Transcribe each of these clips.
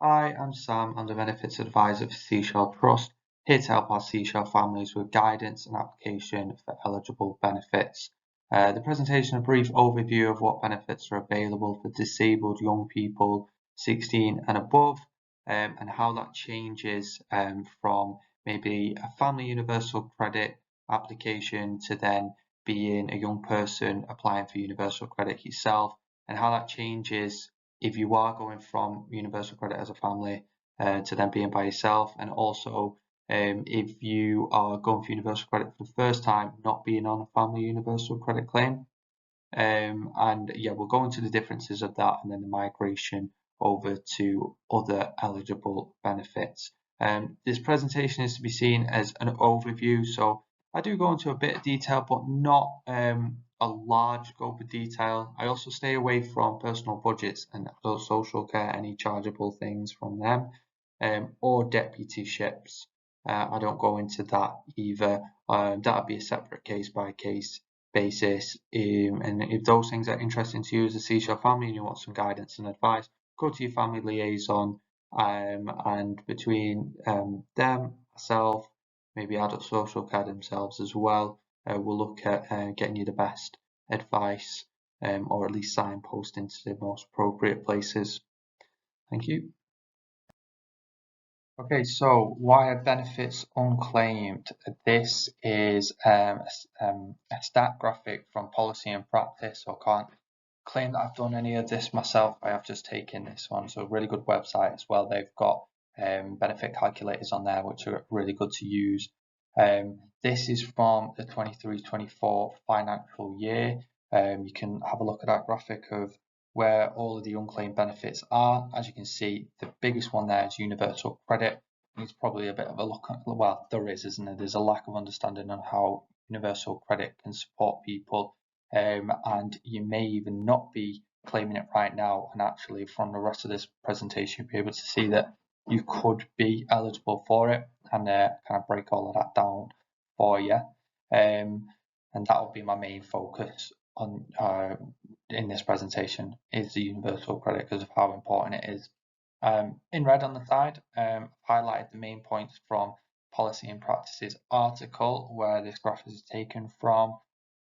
Hi, I'm Sam. I'm the Benefits Advisor for Seashell Trust, here to help our Seashell families with guidance and application for eligible benefits. The presentation, a brief overview of what benefits are available for disabled young people 16 and above, and how that changes from maybe a family universal credit application to then being a young person applying for universal credit yourself, and how that changes if you are going from universal credit as a family to then being by yourself, and also if you are going for universal credit for the first time, not being on a family universal credit claim. And yeah, we'll go into the differences of that and then the migration over to other eligible benefits. This presentation is to be seen as an overview, so I do go into a bit of detail, but not a large scope of detail. I also stay away from personal budgets and adult social care, any chargeable things from them, or deputyships. I don't go into that either. That would be a separate case by case basis. And if those things are interesting to you as a Seashell family and you want some guidance and advice, go to your family liaison, and between them, myself, maybe adult social care themselves as well, we'll look at getting you the best advice, or at least signposting to the most appropriate places. Thank you. Okay, so why are benefits unclaimed? This is a stat graphic from Policy and Practice, so I can't claim that I've done any of this myself. I have just taken this one, so a really good website as well. They've got benefit calculators on there, which are really good to use. This is from the 23-24 financial year. You can have a look at that graphic of where all of the unclaimed benefits are. As you can see, the biggest one there is universal credit. It's probably a bit of a look at, well, there is, isn't there? There's a lack of understanding on how universal credit can support people, and you may even not be claiming it right now, and actually from the rest of this presentation you'll be able to see that you could be eligible for it, and kind of break all of that down for you, and that will be my main focus on in this presentation, is the universal credit because of how important it is. In red on the side, I've highlighted the main points from Policy and Practices article where this graph is taken from.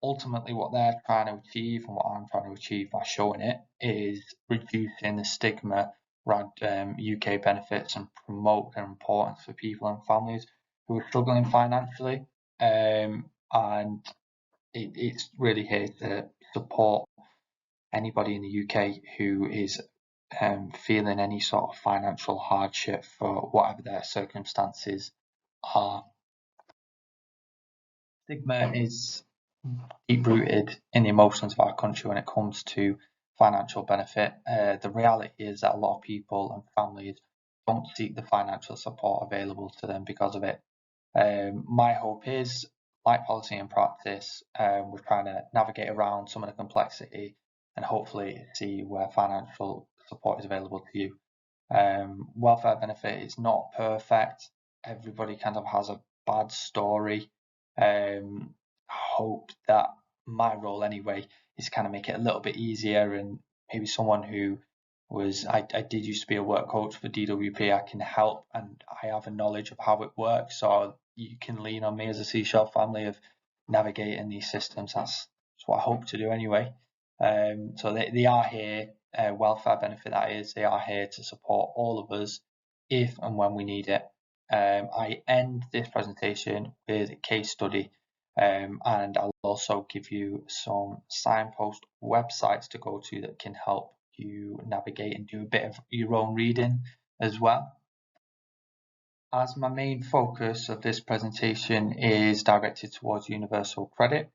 Ultimately, what they're trying to achieve and what I'm trying to achieve by showing it is reducing the stigma around UK benefits and promote their importance for people and families who are struggling financially. And it's really here to support anybody in the UK who is feeling any sort of financial hardship for whatever their circumstances are. Stigma is deep-rooted in the emotions of our country when it comes to financial benefit. The reality is that a lot of people and families don't seek the financial support available to them because of it. My hope is, like Policy and Practice, we're trying to navigate around some of the complexity and hopefully see where financial support is available to you. Welfare benefit is not perfect. Everybody kind of has a bad story. I hope that my role anyway is to kind of make it a little bit easier, and maybe someone who was, I did used to be a work coach for DWP, I can help and I have a knowledge of how it works, so you can lean on me as a Seashell family of navigating these systems. That's what I hope to do anyway. So they are here, welfare benefit that is, they are here to support all of us if and when we need it. I end this presentation with a case study, and I'll also give you some signpost websites to go to that can help you navigate and do a bit of your own reading as well. As my main focus of this presentation is directed towards universal credit,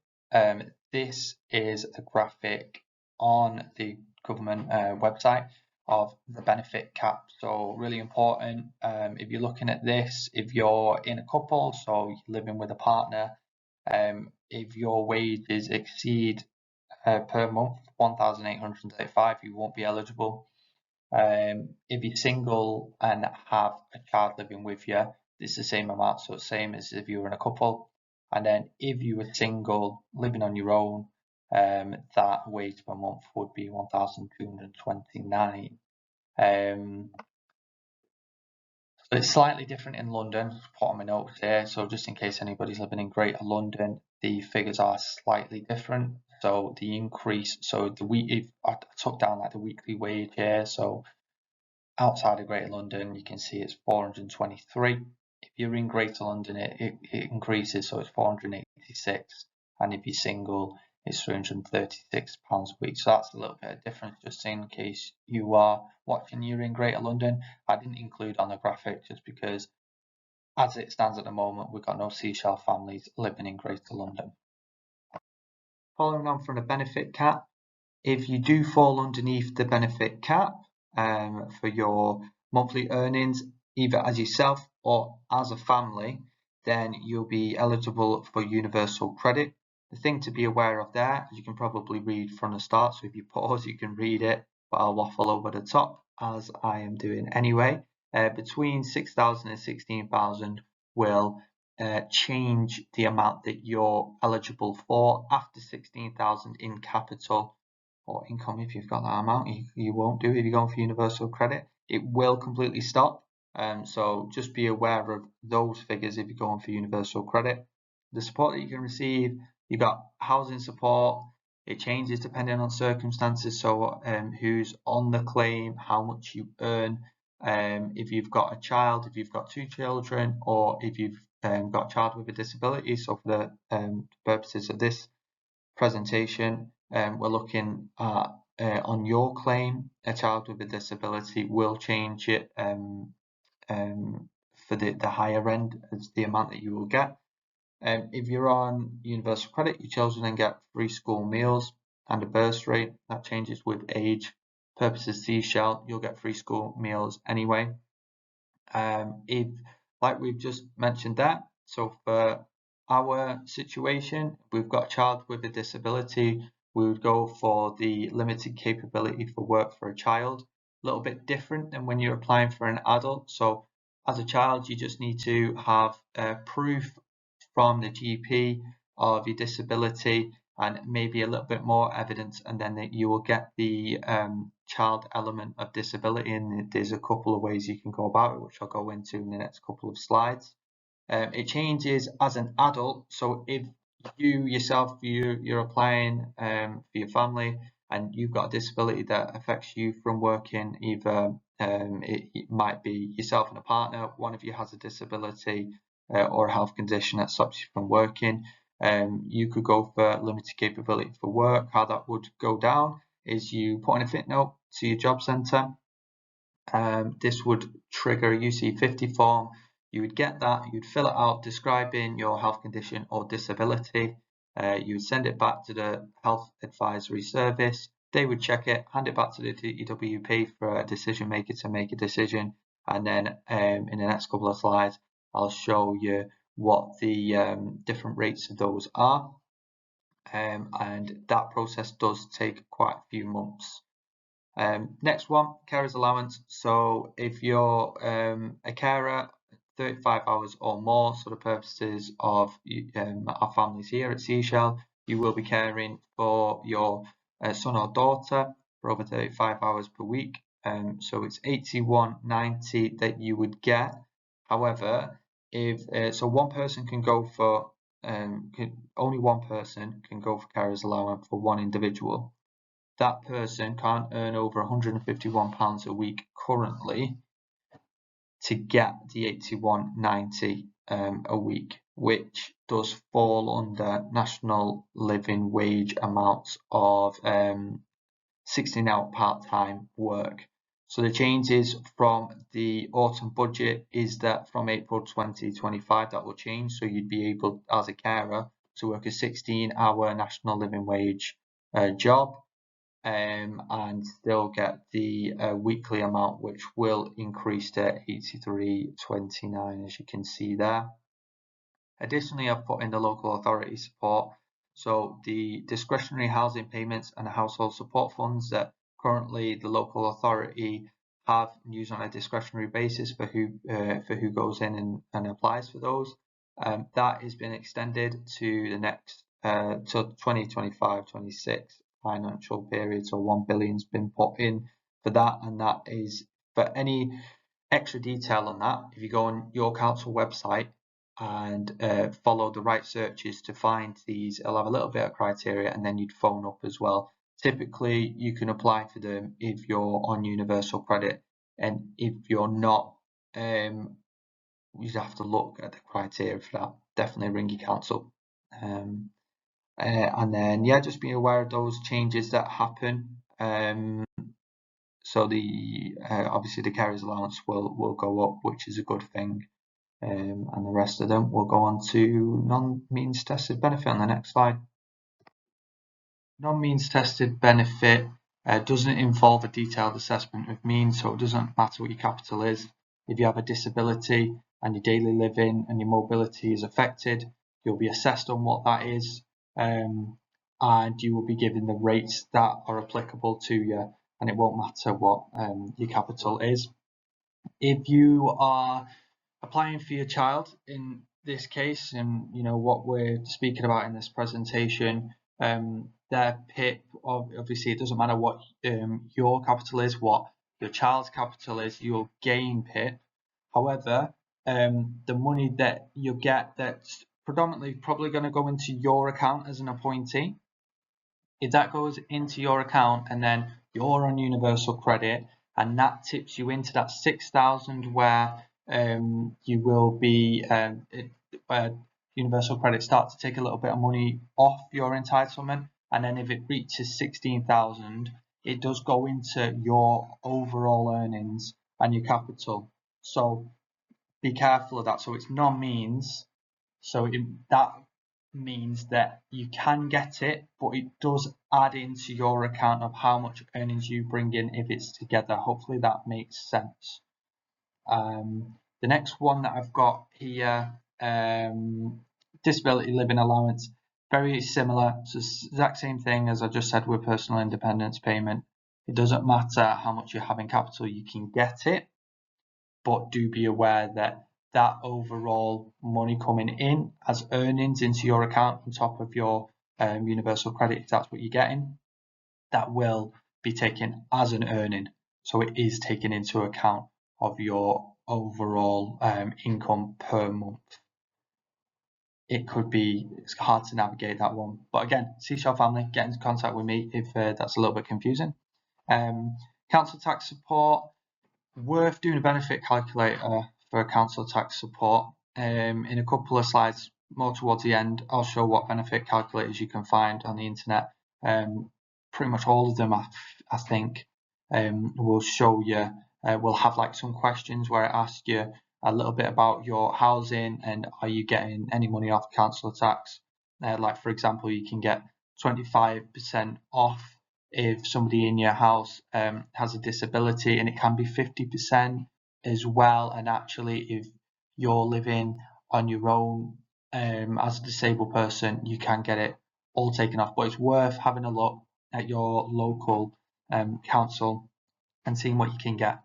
this is the graphic on the government website of the benefit cap. So really important, if you're looking at this, if you're in a couple, so you're living with a partner, if your wages exceed per month 1,835, you won't be eligible. If you're single and have a child living with you, it's the same amount, so it's the same as if you were in a couple. And then if you were single, living on your own, that wage per month would be 1,229. It's slightly different in London, put on my notes here, so just in case anybody's living in Greater London, the figures are slightly different. So the increase, so the week, if I took down like the weekly wage here, so outside of Greater London, you can see it's 423. If you're in Greater London, it increases, so it's 486, and if you're single, it's £336 a week. So that's a little bit of difference, just in case you are watching, you're in Greater London. I didn't include on the graphic just because, as it stands at the moment, we've got no Seashell families living in Greater London. Following on from the benefit cap, if you do fall underneath the benefit cap for your monthly earnings, either as yourself or as a family, then you'll be eligible for universal credit. The thing to be aware of there, as you can probably read from the start, so if you pause you can read it, but I'll waffle over the top as I am doing anyway. Between 6,000 and 16,000 will change the amount that you're eligible for. After 16,000 in capital or income, if you've got that amount, you won't do it if you're going for universal credit. It will completely stop. So just be aware of those figures if you're going for universal credit. The support that you can receive, you've got housing support. It changes depending on circumstances. So who's on the claim, how much you earn, if you've got a child, if you've got 2 children, or if you've got a child with a disability. So for the purposes of this presentation, we're looking at on your claim, a child with a disability will change it for the higher end as the amount that you will get. If you're on universal credit, your children then get free school meals and a bursary. That changes with age. Purposes Seashell, you'll get free school meals anyway. If, like we've just mentioned that, so for our situation, we've got a child with a disability, we would go for the limited capability for work for a child. A little bit different than when you're applying for an adult. So as a child, you just need to have proof from the GP of your disability and maybe a little bit more evidence, and then you will get the child element of disability. And there's a couple of ways you can go about it, which I'll go into in the next couple of slides. It changes as an adult. So if you yourself, you're applying for your family and you've got a disability that affects you from working, either it might be yourself and a partner, one of you has a disability or a health condition that stops you from working, you could go for limited capability for work. How that would go down is you put in a fit note to your job centre. This would trigger a UC50 form. You would get that, you'd fill it out describing your health condition or disability. You would send it back to the Health Advisory Service. They would check it, hand it back to the DWP for a decision maker to make a decision. And then in the next couple of slides, I'll show you what the different rates of those are. And that process does take quite a few months. Next one, carer's allowance. So if you're a carer, 35 hours or more, so the purposes of our families here at Seashell, you will be caring for your son or daughter for over 35 hours per week. So it's £81.90 that you would get. However, if so, one person can go for only one person can go for carer's allowance for one individual. That person can't earn over £151 a week currently to get the £81.90 a week, which does fall under national living wage amounts of 16 hour part-time work. So the changes from the autumn budget is that from April 2025 that will change. So you'd be able, as a carer, to work a 16-hour national living wage job. And still get the weekly amount, which will increase to £83.29, as you can see there. Additionally, I've put in the local authority support. So the discretionary housing payments and household support funds that currently the local authority have used on a discretionary basis for who goes in and applies for those. That has been extended to the next to 2025-26 financial period. So £1 billion's been put in for that, and that is for any extra detail on that, if you go on your council website and follow the right searches to find these, it'll have a little bit of criteria, and then you'd phone up as well. Typically, you can apply for them if you're on universal credit, and if you're not, you'd have to look at the criteria for that. Definitely ring your council. And then, yeah, just be aware of those changes that happen. So the obviously the carer's allowance will go up, which is a good thing. And the rest of them will go on to non-means tested benefit on the next slide. Non-means tested benefit doesn't involve a detailed assessment of means, so it doesn't matter what your capital is. If you have a disability and your daily living and your mobility is affected, you'll be assessed on what that is, and you will be given the rates that are applicable to you, and it won't matter what your capital is. If you are applying for your child in this case, and you know what we're speaking about in this presentation, their PIP, obviously it doesn't matter what your capital is, what your child's capital is, you'll gain PIP. However, the money that you get, that's predominantly probably going to go into your account as an appointee. If that goes into your account and then you're on universal credit, and that tips you into that 6,000 where you will be where universal credit starts to take a little bit of money off your entitlement, and then if it reaches 16,000, it does go into your overall earnings and your capital. So be careful of that. So it's non-means, so that means that you can get it, but it does add into your account of how much earnings you bring in if it's together. Hopefully that makes sense. The next one that I've got here, disability living allowance, very similar. It's the exact same thing as I just said with personal independence payment. It doesn't matter how much you have in capital, you can get it, but do be aware that that overall money coming in as earnings into your account on top of your universal credit, if that's what you're getting, that will be taken as an earning. So it is taken into account of your overall income per month. It's hard to navigate that one. But again, Seashell family, get into contact with me if that's a little bit confusing. Council tax support, worth doing a benefit calculator for council tax support. In a couple of slides more towards the end, I'll show what benefit calculators you can find on the internet. Pretty much all of them, I think, will show you, will have like some questions where it asks you a little bit about your housing and are you getting any money off council tax. Like for example, you can get 25% off if somebody in your house has a disability, and it can be 50% as well. And actually, if you're living on your own as a disabled person, you can get it all taken off. But it's worth having a look at your local council and seeing what you can get.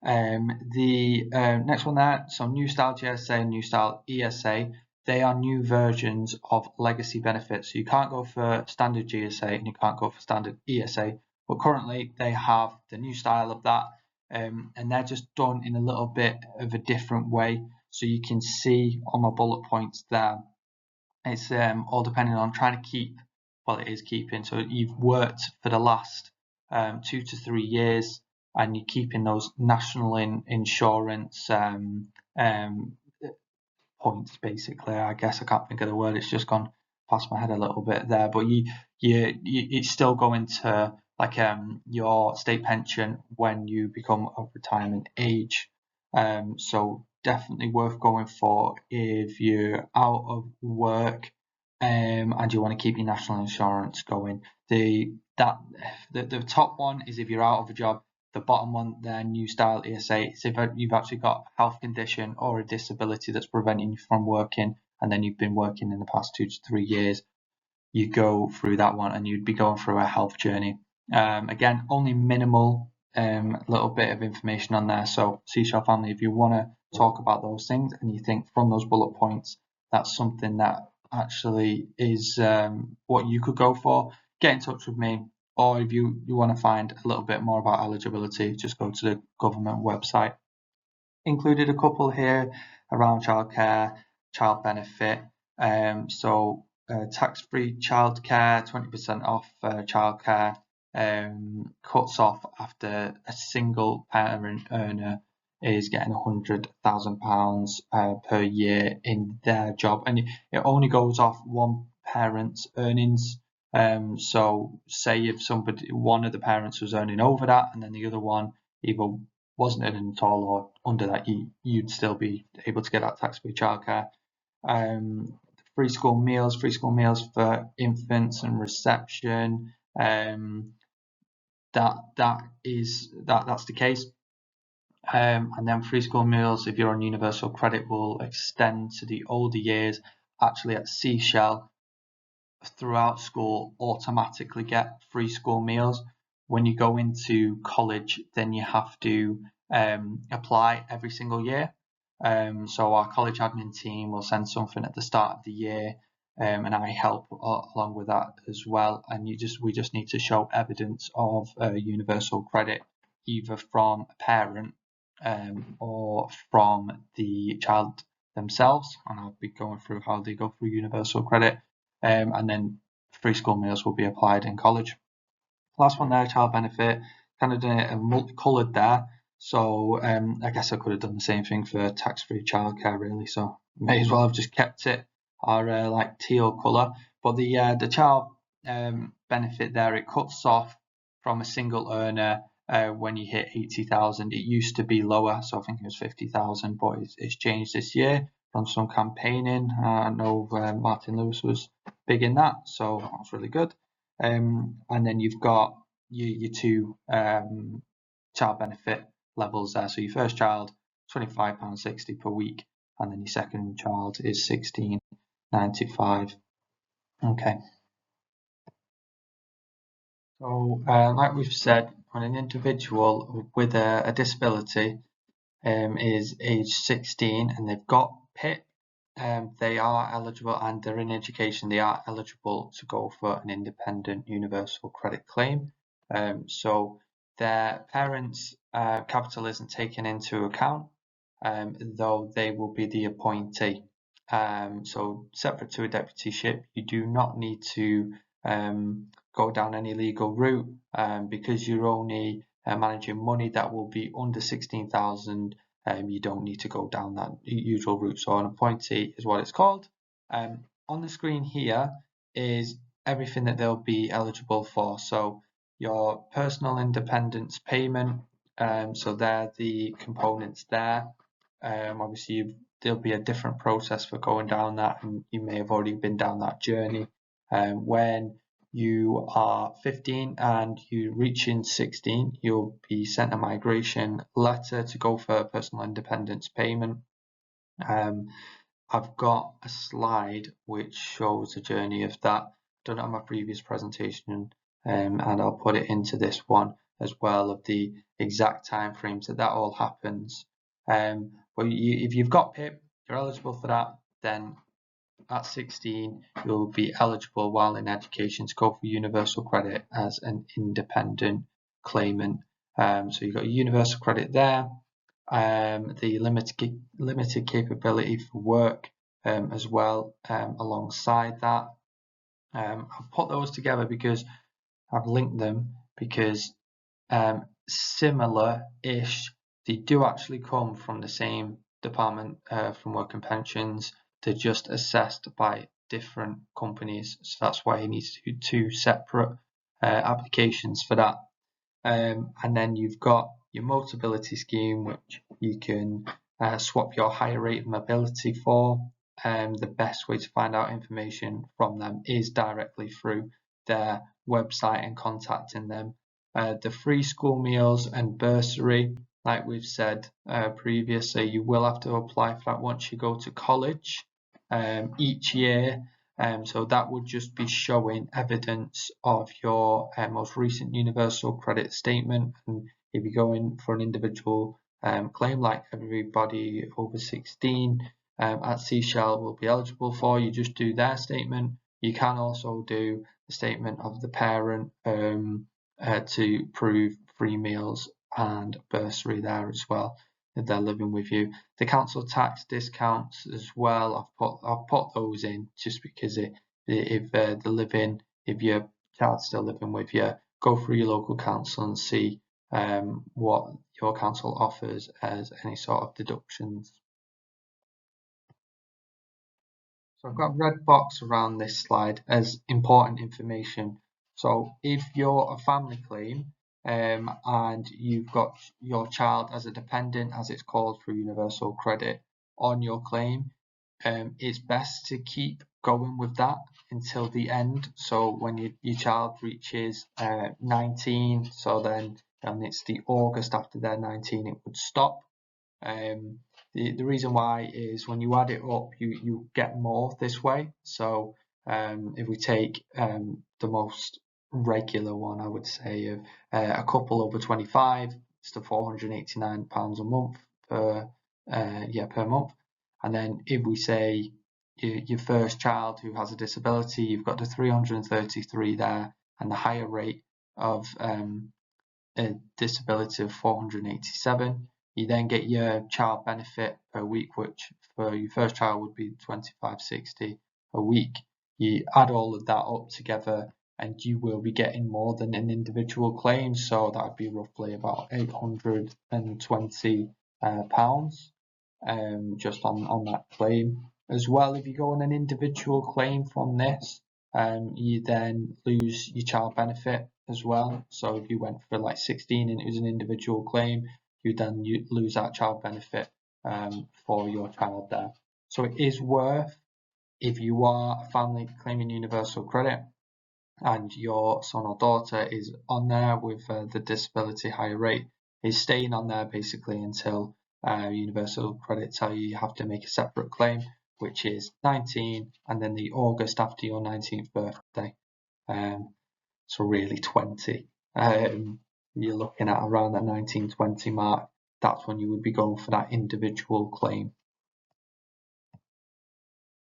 The next one there, so New Style GSA and New Style ESA, they are new versions of legacy benefits. So you can't go for standard GSA and you can't go for standard ESA, but currently they have the new style of that, and they're just done in a little bit of a different way. So you can see on my bullet points there, it's all depending on trying to keep, well, it is keeping. So you've worked for the last 2 to 3 years, and you're keeping those national insurance points, basically. I guess I can't think of the word. It's just gone past my head a little bit there. But it's still going to like your state pension when you become of retirement age. So definitely worth going for if you're out of work and you want to keep your national insurance going. The top one is if you're out of a job. The bottom one there, New Style ESA, is if you've actually got a health condition or a disability that's preventing you from working, and then you've been working in the past 2 to 3 years, you go through that one and you'd be going through a health journey. Again, only minimal little bit of information on there. So Seashell family, if you want to talk about those things and you think from those bullet points that's something that actually is what you could go for, get in touch with me. Or if you want to find a little bit more about eligibility, just go to the government website. included a couple here around childcare, child benefit. So tax-free childcare, 20% off childcare, cuts off after a single parent earner is getting £100,000 per year in their job, and it only goes off one parent's earnings. So say if one of the parents was earning over that, and then the other one either wasn't earning at all or under that, you'd still be able to get that tax-free childcare. Free school meals for infants and reception. That's the case. And then free school meals, if you're on universal credit, will extend to the older years. Actually, at Seashell, throughout school, automatically get free school meals. When you go into college, then you have to apply every single year. So our college admin team will send something at the start of the year, and I help along with that as well. And we just need to show evidence of universal credit, either from a parent or from the child themselves. And I'll be going through how they go through universal credit. And then free school meals will be applied in college. Last one there, child benefit, kind of done it multicoloured there. So I guess I could have done the same thing for tax-free childcare, really. So may as well have just kept it our like teal colour. But the child benefit there, it cuts off from a single earner when you hit 80,000. It used to be lower, so I think it was 50,000, but it's changed this year from some campaigning. I know Martin Lewis was big in that, so that was really good. And then you've got your two child benefit levels there. So your first child, £25.60 per week, and then your second child is £16.95. Okay. So like we've said, when an individual with a disability is age 16 and they've got PIP, they are eligible, and they're in education, they are eligible to go for an independent universal credit claim. So their parents' capital isn't taken into account, though they will be the appointee. So separate to a deputyship, you do not need to go down any legal route, because you're only managing money that will be under 16,000. You don't need to go down that usual route. So an appointee is what it's called. On the screen here is everything that they'll be eligible for. So your personal independence payment, so they're the components there. Obviously there'll be a different process for going down that, and you may have already been down that journey. When you are 15 and you reaching 16, you'll be sent a migration letter to go for personal independence payment. I've got a slide which shows the journey of that. I've done it on my previous presentation, and I'll put it into this one as well, of the exact time frames that all happens. But if you've got PIP, you're eligible for that, then at 16, you'll be eligible while in education to go for universal credit as an independent claimant. So you've got universal credit there, the limited capability for work as well alongside that. I've put those together because I've linked them because similar-ish, they do actually come from the same department from Work and Pensions. They're just assessed by different companies, so that's why you need to do two separate applications for that. And then you've got your Motability Scheme, which you can swap your higher rate of mobility for. The best way to find out information from them is directly through their website and contacting them. The free school meals and bursary, like we've said previously, you will have to apply for that once you go to college each year. So that would just be showing evidence of your most recent universal credit statement. And if you go in for an individual claim, like everybody over 16 at Seashell will be eligible for, you just do their statement. You can also do the statement of the parent to prove free meals and bursary there as well. if they're living with you. The council tax discounts as well, I've put those in just because if your child's still living with you, go through your local council and see what your council offers as any sort of deductions. So I've got a red box around this slide as important information. So if you're a family claim and you've got your child as a dependent, as it's called through Universal Credit, on your claim, it's best to keep going with that until the end. So when your child reaches 19, so then it's the August after they're 19, it would stop. The reason why is when you add it up, you get more this way. So if we take the most regular one, I would say of a couple over 25, it's the £489 a month per month. And then if we say your first child who has a disability, you've got the 333 there, and the higher rate of a disability of 487. You then get your child benefit per week, which for your first child would be 25.60 a week. You add all of that up together and you will be getting more than an individual claim, so that would be roughly about £820 just on that claim. As well, if you go on an individual claim from this, you then lose your child benefit as well. So if you went for like 16 and it was an individual claim, you lose that child benefit for your child there. So it is worth, if you are a family claiming universal credit and your son or daughter is on there with the disability higher rate, is staying on there basically until universal credit tell you have to make a separate claim, which is 19 and then the August after your 19th birthday. So really 20. You're looking at around that 1920 mark. That's when you would be going for that individual claim.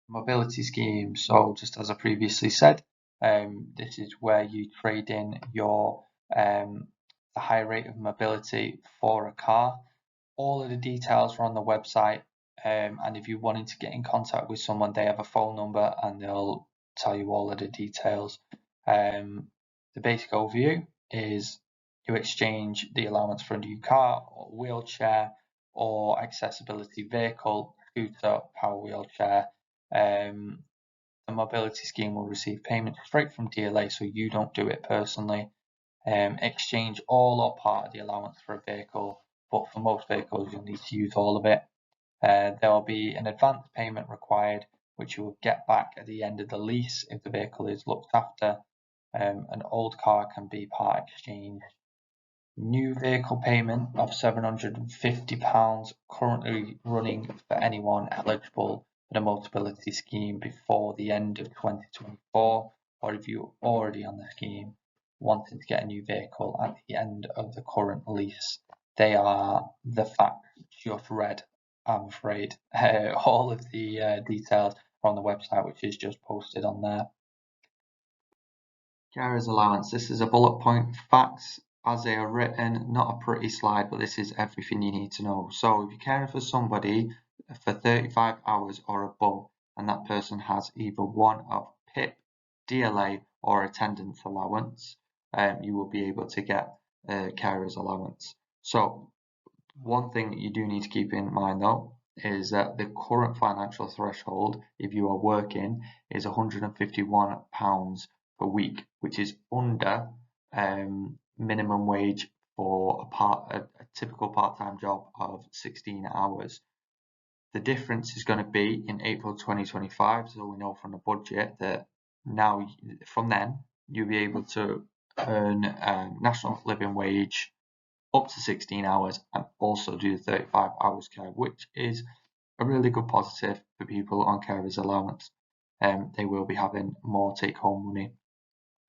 Mobility scheme. So just as I previously said, this is where you trade in your the high rate of mobility for a car. All of the details are on the website, and if you're wanting to get in contact with someone, they have a phone number and they'll tell you all of the details. The basic overview is you exchange the allowance for a new car, or wheelchair, or accessibility vehicle, scooter, power wheelchair. The mobility scheme will receive payment straight from DLA, so you don't do it personally. Exchange all or part of the allowance for a vehicle, but for most vehicles you'll need to use all of it. There will be an advance payment required, which you will get back at the end of the lease if the vehicle is looked after. An old car can be part exchange. New vehicle payment of £750 currently running for anyone eligible for the Motability Scheme before the end of 2024, or if you're already on the scheme wanting to get a new vehicle at the end of the current lease. They are the facts just read, I'm afraid. All of the details are on the website, which is just posted on there. Carer's allowance. This is a bullet point facts as they are written, not a pretty slide, but this is everything you need to know. So if you're caring for somebody for 35 hours or above, and that person has either one of PIP, DLA, or attendance allowance, you will be able to get carer's allowance. So one thing that you do need to keep in mind though is that the current financial threshold, if you are working, is £151 per week, which is under minimum wage for a typical part-time job of 16 hours. The difference is going to be in April 2025, so we know from the budget that now from then you'll be able to earn national living wage up to 16 hours and also do 35 hours care, which is a really good positive for people on carer's allowance. They will be having more take-home money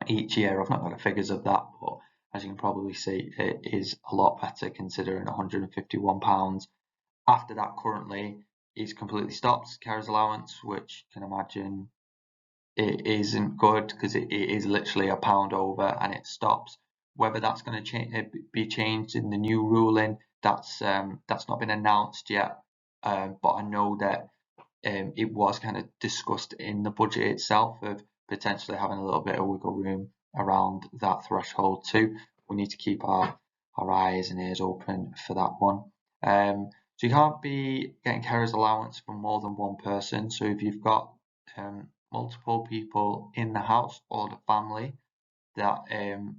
each year. I've not got the figures of that, but as you can probably see, it is a lot better considering £151. After that, currently, is completely stopped, carer's allowance, which you can imagine it isn't good because it is literally £1 over and it stops. Whether that's going to be changed in the new ruling that's not been announced yet, but I know that it was kind of discussed in the budget itself of potentially having a little bit of wiggle room around that threshold too. We need to keep our eyes and ears open for that one. So you can't be getting carers allowance for more than one person. So if you've got multiple people in the house or the family that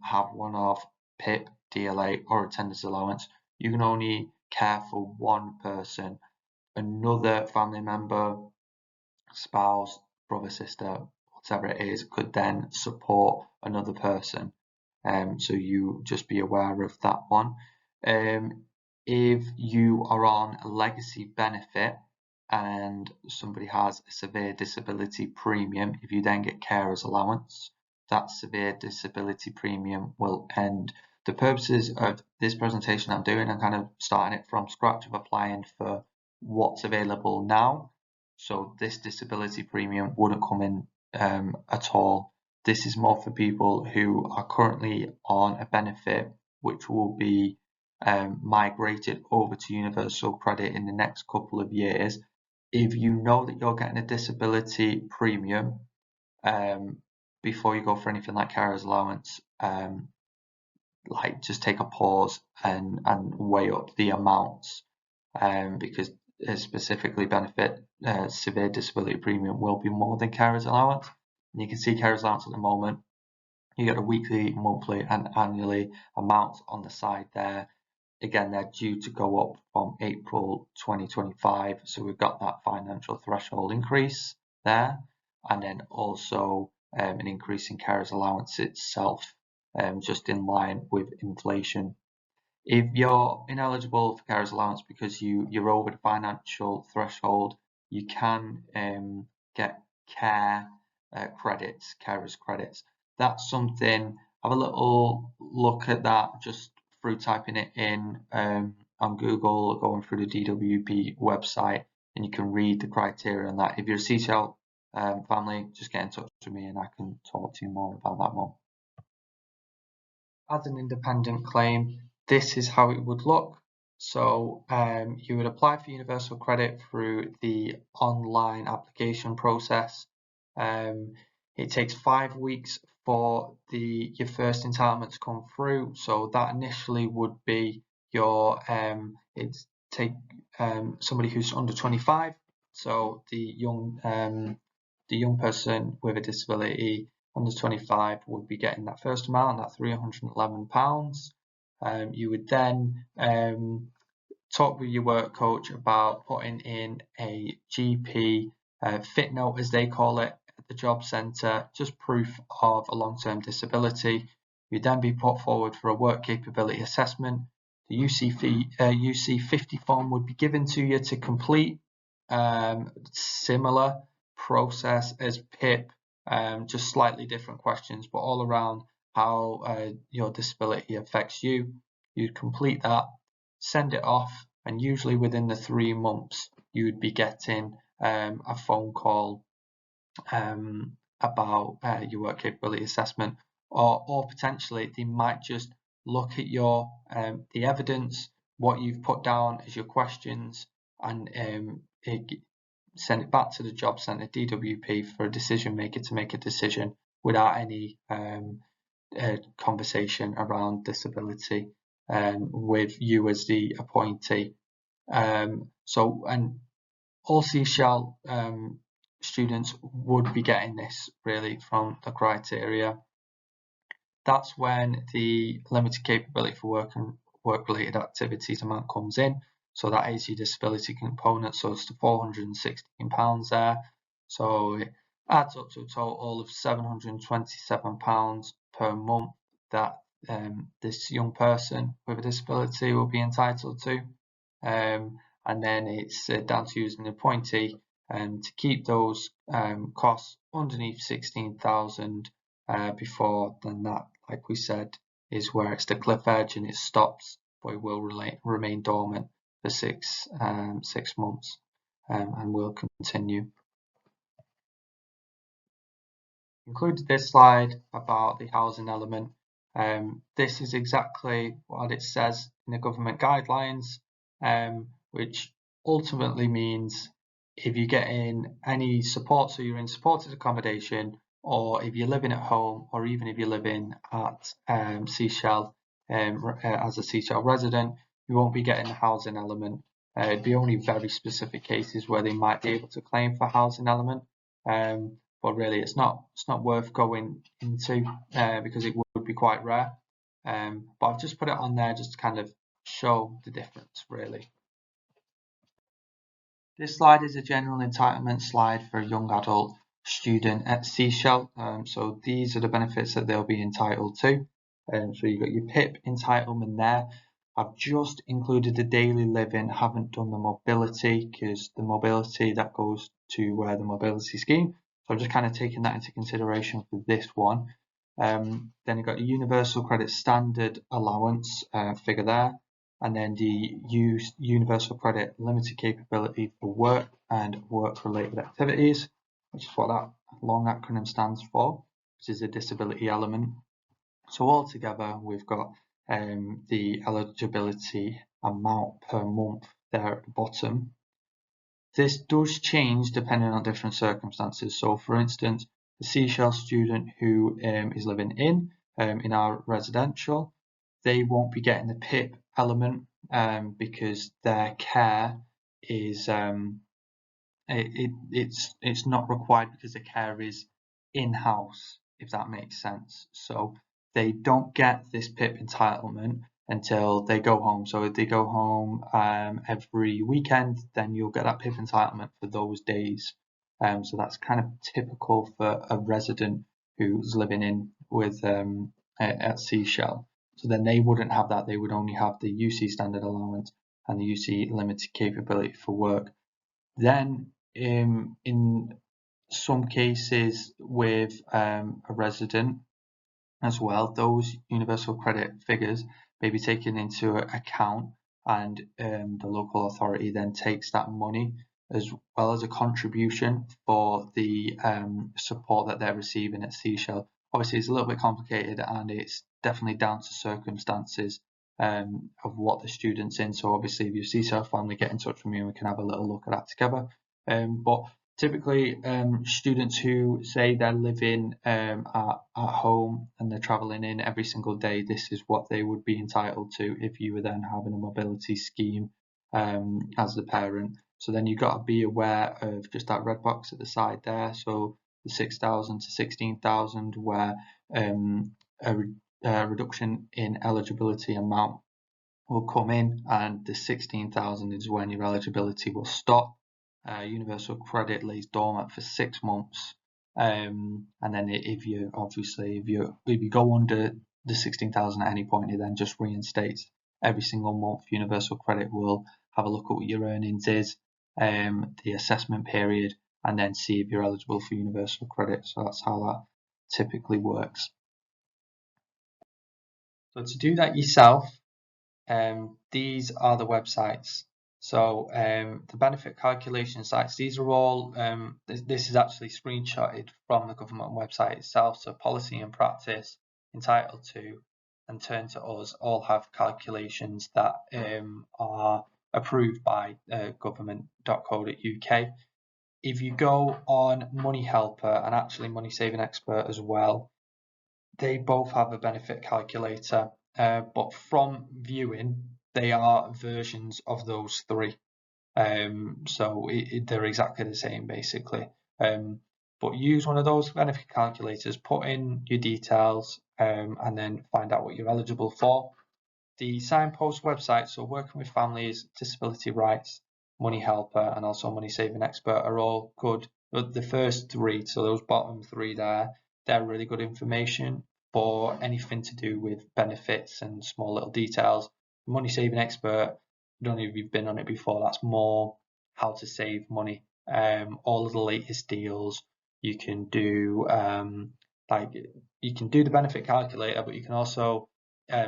have one of PIP, DLA, or attendance allowance, you can only care for one person. Another family member, spouse, brother, sister, whatever it is, could then support another person. So you just be aware of that one. If you are on a legacy benefit and somebody has a severe disability premium, if you then get carers allowance, that severe disability premium will end. The purposes of this presentation I'm doing, I'm kind of starting it from scratch of applying for what's available now. So this disability premium wouldn't come in at all. This is more for people who are currently on a benefit which will be migrated over to universal credit in the next couple of years. If you know that you're getting a disability premium, before you go for anything like carers allowance, like just take a pause and weigh up the amounts, because specifically benefit severe disability premium will be more than carers allowance. And you can see carers allowance at the moment, you get a weekly, monthly and annually amounts on the side there. Again, they're due to go up from April 2025, so we've got that financial threshold increase there, and then also an increase in carers allowance itself, just in line with inflation. If you're ineligible for carers allowance because you're over the financial threshold, you can get care credits, carers credits. That's something, have a little look at that just through typing it in on Google, going through the DWP website, and you can read the criteria on that. If you're a Seashell family, just get in touch with me and I can talk to you more about that one. As an independent claim, this is how it would look. So you would apply for universal credit through the online application process. It takes 5 weeks for your first entitlement to come through. So that initially would be your somebody who's under 25. So the young person with a disability under 25 would be getting that first amount, that £311. You would then talk with your work coach about putting in a GP fit note, as they call it, at the job centre, just proof of a long-term disability. You'd then be put forward for a work capability assessment. The UC50 form would be given to you to complete. Similar process as PIP, just slightly different questions, but all around how your disability affects you. You'd complete that, send it off, and usually within the 3 months you would be getting a phone call about your work capability assessment, or potentially they might just look at your the evidence, what you've put down as your questions, and send it back to the job centre, DWP, for a decision maker to make a decision without any conversation around disability with you as the appointee. So, and all Seashell students would be getting this really from the criteria. That's when the limited capability for work and work-related activities amount comes in. So that is your disability component. So it's the £416 there. So it adds up to a total of £727 per month that this young person with a disability will be entitled to. And then it's down to using the appointee to keep those costs underneath 16,000 before then that, like we said, is where it's the cliff edge and it stops, but it will remain dormant for 6 months and will continue. Included this slide about the housing element. This is exactly what it says in the government guidelines, which ultimately means if you're getting any support, so you're in supported accommodation, or if you're living at home, or even if you're living at Seashell as a Seashell resident, you won't be getting the housing element. It'd be only very specific cases where they might be able to claim for housing element, but really it's not worth going into because it would be quite rare. But I've just put it on there just to kind of show the difference, really. This slide is a general entitlement slide for a young adult student at Seashell. So these are the benefits that they'll be entitled to. So you've got your PIP entitlement there. I've just included the daily living, haven't done the mobility because the mobility that goes to the Motability Scheme. So I'm just kind of taking that into consideration for this one. Then you've got the universal credit standard allowance figure there, and then the universal credit limited capability for work and work related activities, which is what that long acronym stands for, which is a disability element. So altogether we've got the eligibility amount per month there at the bottom. This does change depending on different circumstances. So for instance, the Seashell student who is living in our residential, they won't be getting the PIP element because their care is it's not required because the care is in-house, if that makes sense. So they don't get this PIP entitlement until they go home. So if they go home every weekend, then you'll get that PIP entitlement for those days. So that's kind of typical for a resident who's living in with at Seashell. So then they wouldn't have that. They would only have the UC standard allowance and the UC limited capability for work. Then in some cases with a resident as well, those universal credit figures may be taken into account, and the local authority then takes that money as well as a contribution for the support that they're receiving at Seashell. Obviously it's a little bit complicated and it's definitely down to circumstances of what the student's in. So obviously if your Seashell family, get in touch with me and we can have a little look at that together. But typically students who say they're living at home and they're travelling in every single day, this is what they would be entitled to if you were then having a mobility scheme as the parent. So then you've got to be aware of just that red box at the side there. So the 6,000 to 16,000 where a reduction in eligibility amount will come in, and the 16,000 is when your eligibility will stop. Universal credit lays dormant for 6 months, and then if you go under the 16,000 at any point, it then just reinstates every single month. Universal credit will have a look at what your earnings is, the assessment period, and then see if you're eligible for universal credit. So that's how that typically works. So to do that yourself, these are the websites. So the benefit calculation sites, these are all, this is actually screenshotted from the government website itself. So policy and practice, entitled to, and turn to us all have calculations that are approved by government.co.uk. If you go on Money Helper and actually Money Saving Expert as well, they both have a benefit calculator, but from viewing, they are versions of those three. So they're exactly the same basically. But use one of those benefit calculators, put in your details, and then find out what you're eligible for. The Signpost website, so working with families, disability rights, Money Helper, and also Money Saving Expert are all good. But the first three, so those bottom three there, they're really good information for anything to do with benefits and small little details. Money Saving Expert, I don't know if you've been on it before, that's more how to save money. All of the latest deals. You can do you can do the benefit calculator, but you can also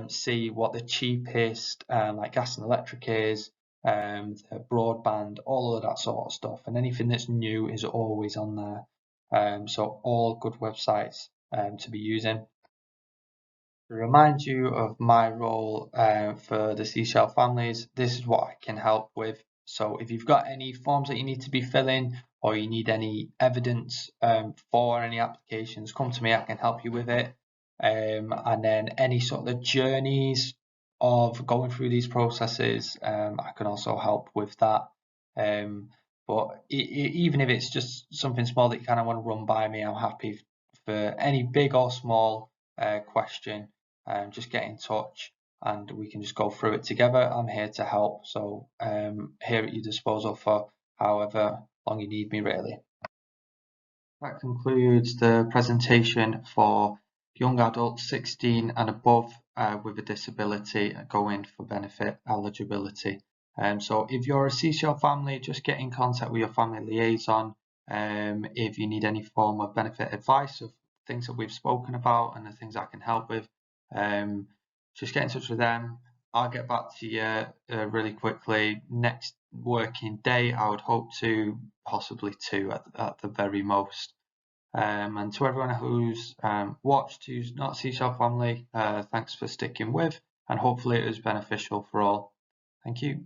see what the cheapest like gas and electric is, broadband, all of that sort of stuff, and anything that's new is always on there. So all good websites to be using. To remind you of my role for the Seashell families, this is what I can help with. So if you've got any forms that you need to be filling or you need any evidence for any applications, come to me, I can help you with it. And then any sort of journeys of going through these processes, I can also help with that. But even if it's just something small that you kind of want to run by me, I'm happy for any big or small question. Just get in touch and we can just go through it together. I'm here to help, so here at your disposal for however long you need me, really. That concludes the presentation for young adults 16 and above with a disability going for benefit eligibility. So if you're a Seashell family, just get in contact with your family liaison if you need any form of benefit advice of things that we've spoken about and the things I can help with. Just get in touch with them. I'll get back to you really quickly. Next working day, I would hope to, possibly two at the very most. And to everyone who's watched, who's not Seashell family, thanks for sticking with, and hopefully it was beneficial for all. Thank you.